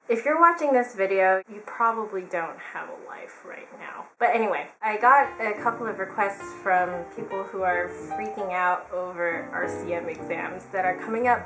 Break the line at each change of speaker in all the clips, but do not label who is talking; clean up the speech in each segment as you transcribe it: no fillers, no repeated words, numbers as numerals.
If you're watching this video, you probably don't have a life right now. But anyway, I got a couple of requests from people who are freaking out over RCM exams that are coming up,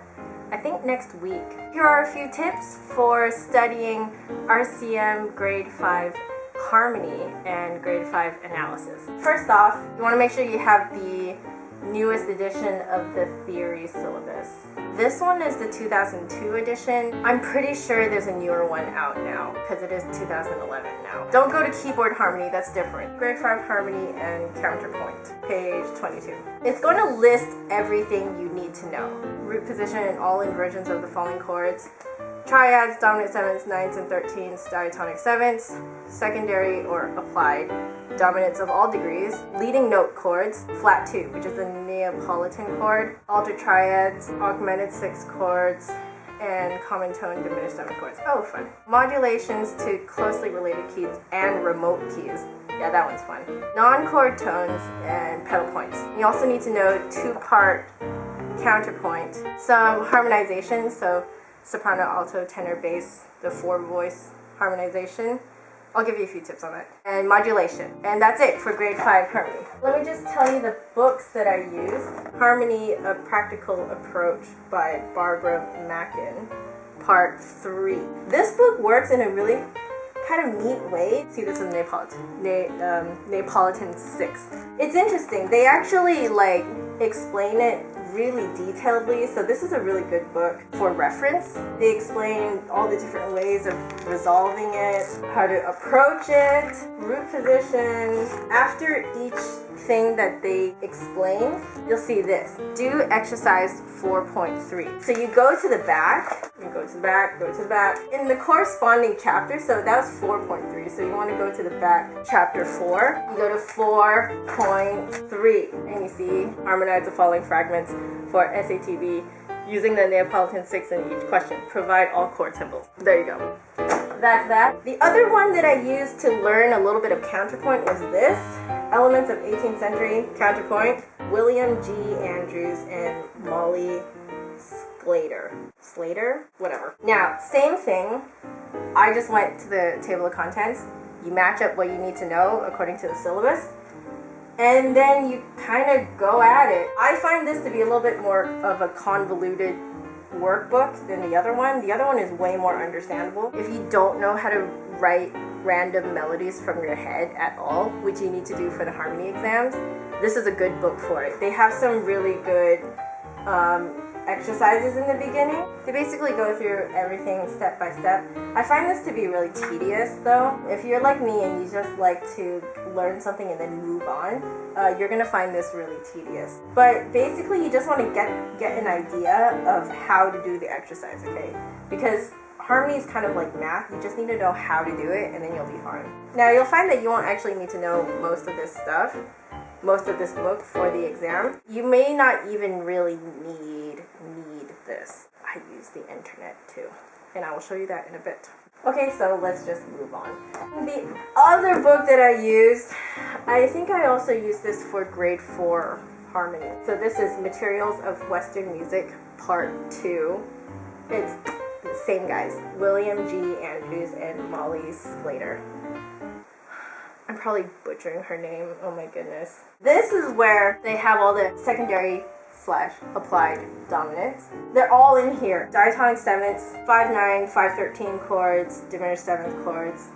I think, next week. Here are a few tips for studying RCM Grade 5 Harmony and Grade 5 Analysis. First off, you want to make sure you have the newest edition of the theory syllabus. This one is the 2002 edition. I'm pretty sure there's a newer one out now because it is 2011 now. Don't go to Keyboard Harmony, that's different. Grade 5 Harmony and Counterpoint, page 22. It's going to list everything you need to know. Root position and all inversions of the following chords. Triads, dominant sevenths, nines, and 13s, diatonic sevenths, secondary or applied, dominants of all degrees, leading note chords, flat 2, which is the Neapolitan chord, altered triads, augmented 6 chords, and common tone diminished 7 chords. Oh, fun. Modulations to closely related keys and remote keys. Yeah, that one's fun. Non-chord tones and pedal points. You also need to know 2-part counterpoint, some harmonization, so soprano, alto, tenor, bass, the 4-voice harmonization. I'll give you a few tips on that. And modulation. And that's it for Grade 5 Harmony. Let me just tell you the books that I used. Harmony, A Practical Approach by Barbara Mackin, Part 3. This book works in a really kind of neat way. See, this is Neapolitan 6. It's interesting. They actually explain it really detailedly, so this is a really good book for reference. They explain all the different ways of resolving it, how to approach it, root position. After each thing that they explain, you'll see this. Do exercise 4.3. So you go to the back, go to the back. In the corresponding chapter, so that was 4.3, so you want to go to the back, chapter 4. You go to 4.3, and you see, harmonize the following fragments for SATB using the Neapolitan 6 in each question. Provide all chord symbols. There you go. That's that. The other one that I used to learn a little bit of counterpoint was this. Elements of 18th Century Counterpoint. William G. Andrews and Molly Slater? Whatever. Now, same thing. I just went to the table of contents. You match up what you need to know according to the syllabus, and then you kind of go at it. I find this to be a little bit more of a convoluted workbook than the other one. The other one is way more understandable. If you don't know how to write random melodies from your head at all, which you need to do for the harmony exams, this is a good book for it. They have some really good exercises in the beginning. They basically go through everything step by step. I find this to be really tedious though. If you're like me and you just like to learn something and then move on, you're gonna find this really tedious. But basically you just want to get an idea of how to do the exercise, okay? Because harmony is kind of like math. You just need to know how to do it and then you'll be fine. Now you'll find that you won't actually need to know most of this stuff, most of this book for the exam. You may not even really need this. I use the internet too, and I will show you that in a bit. Okay, so let's just move on. The other book that I used, I think I also used this for Grade 4 Harmony. So this is Materials of Western Music, Part 2. It's the same guys, William G. Andrews and Molly Slater. I'm probably butchering her name, oh my goodness. This is where they have all the secondary / applied dominants. They're all in here. Diatonic sevenths, 5/9, 5/13 chords, diminished 7th chords.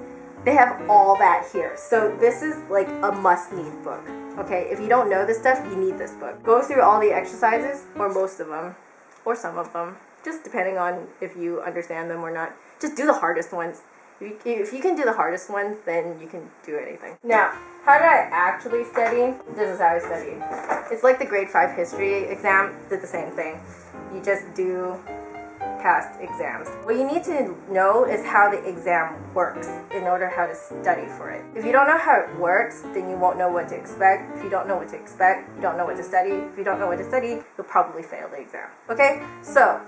They have all that here. So this is like a must-need book. Okay, if you don't know this stuff, you need this book. Go through all the exercises, or most of them, or some of them, just depending on if you understand them or not. Just do the hardest ones. If you can do the hardest ones, then you can do anything. Now, how did I actually study? This is how I studied. It's like the Grade 5 History exam. Did the same thing. You just do past exams. What you need to know is how the exam works in order how to study for it. If you don't know how it works, then you won't know what to expect. If you don't know what to expect, you don't know what to study. If you don't know what to study, you'll probably fail the exam. Okay? So,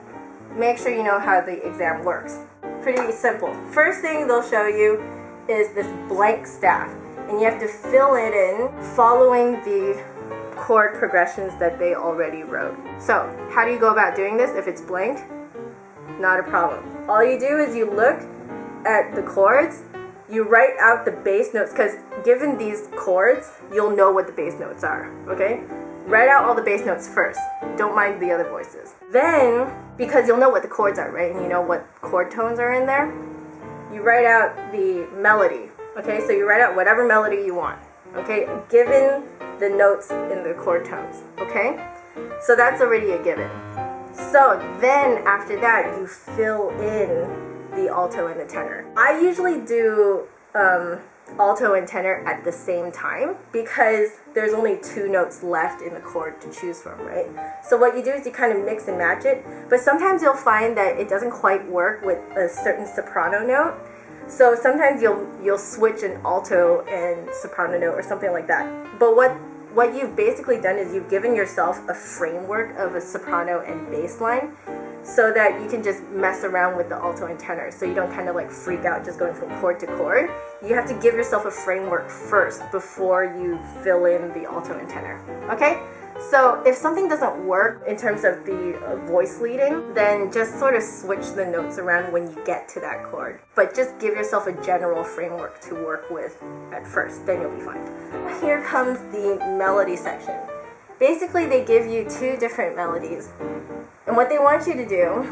make sure you know how the exam works. Pretty simple. First thing they'll show you is this blank staff, and you have to fill it in following the chord progressions that they already wrote. So, how do you go about doing this if it's blank? Not a problem. All you do is you look at the chords, you write out the bass notes, because given these chords, you'll know what the bass notes are, okay? Write out all the bass notes first. Don't mind the other voices. Then, because you'll know what the chords are, right? And you know what chord tones are in there, you write out the melody, okay? So you write out whatever melody you want, okay? Given the notes in the chord tones, okay? So that's already a given. So then after that, you fill in the alto and the tenor. I usually do alto and tenor at the same time because there's only 2 notes left in the chord to choose from, right? So what you do is you kind of mix and match it, but sometimes you'll find that it doesn't quite work with a certain soprano note. So sometimes you'll switch an alto and soprano note or something like that. But what you've basically done is you've given yourself a framework of a soprano and bass line, so that you can just mess around with the alto and tenor, so you don't kind of like freak out just going from chord to chord. You have to give yourself a framework first before you fill in the alto and tenor, okay? So if something doesn't work in terms of the voice leading, then just sort of switch the notes around when you get to that chord. But just give yourself a general framework to work with at first, then you'll be fine. Here comes the melody section. Basically, they give you 2 different melodies. And what they want you to do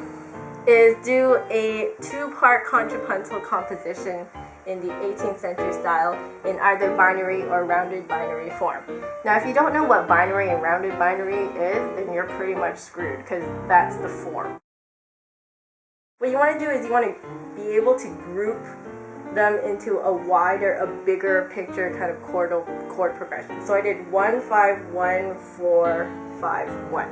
is do a 2-part contrapuntal composition in the 18th century style in either binary or rounded binary form. Now, if you don't know what binary and rounded binary is, then you're pretty much screwed, because that's the form. What you want to do is you want to be able to group them into a bigger picture kind of chord progression. So I did 1, 5, 1, 4, 5, 1.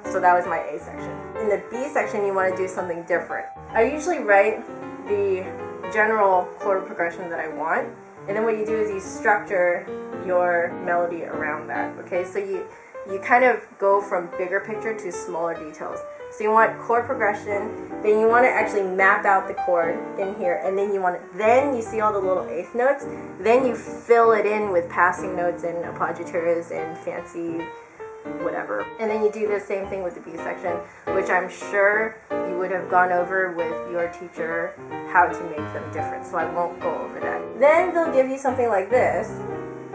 So that was my A section. In the B section, you want to do something different. I usually write the general chord progression that I want, and then what you do is you structure your melody around that, okay? So you kind of go from bigger picture to smaller details. So you want chord progression, then you want to actually map out the chord in here, and then you see all the little eighth notes, then you fill it in with passing notes and appoggiaturas and fancy whatever. And then you do the same thing with the B section, which I'm sure you would have gone over with your teacher how to make them different, so I won't go over that. Then they'll give you something like this,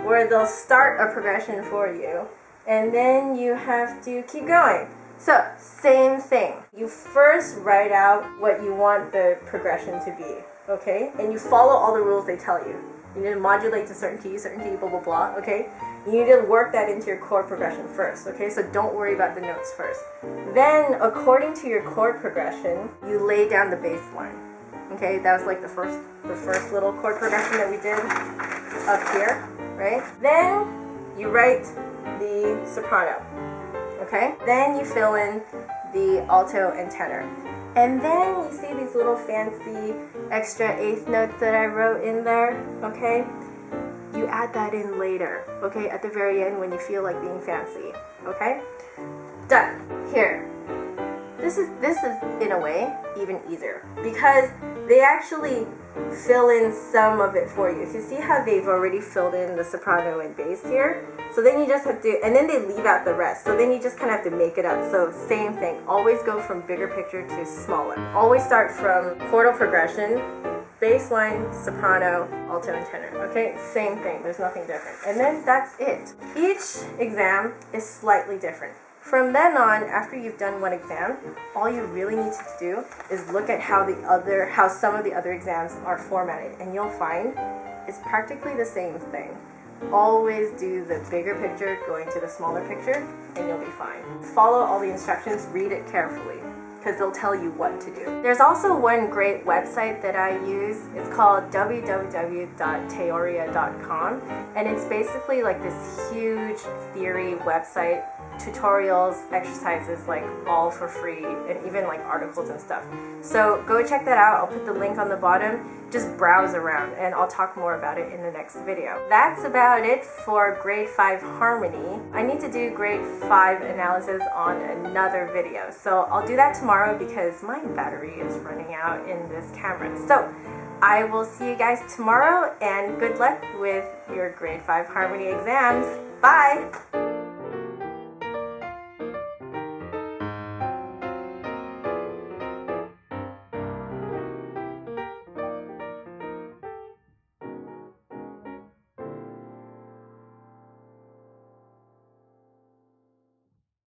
where they'll start a progression for you, and then you have to keep going. So, same thing. You first write out what you want the progression to be, okay? And you follow all the rules they tell you. You need to modulate to certain key, blah, blah, blah, okay? You need to work that into your chord progression first, okay? So don't worry about the notes first. Then, according to your chord progression, you lay down the bass line, okay? That was like the first little chord progression that we did up here, right? Then, you write the soprano, okay? Then you fill in the alto and tenor. And then you see these little fancy extra eighth notes that I wrote in there, okay? You add that in later, okay? At the very end when you feel like being fancy, okay? Done. Here. This is in a way even easier because they actually fill in some of it for you. So you see how they've already filled in the soprano and bass here? So then you just have to, and then they leave out the rest. So then you just kind of have to make it up. So same thing. Always go from bigger picture to smaller. Always start from chordal progression, bass line, soprano, alto, and tenor. Okay? Same thing. There's nothing different. And then that's it. Each exam is slightly different. From then on, after you've done one exam, all you really need to do is look at how some of the other exams are formatted, and you'll find it's practically the same thing. Always do the bigger picture going to the smaller picture, and you'll be fine. Follow all the instructions, read it carefully, because they'll tell you what to do. There's also one great website that I use. It's called www.teoria.com, and it's basically like this huge theory website, tutorials, exercises, like all for free, and even like articles and stuff. So go check that out. I'll put the link on the bottom. Just browse around, and I'll talk more about it in the next video. That's about it for grade 5 Harmony. I need to do grade 5 analysis on another video, so I'll do that tomorrow because my battery is running out in this camera. So I will see you guys tomorrow, and good luck with your grade 5 Harmony exams. Bye!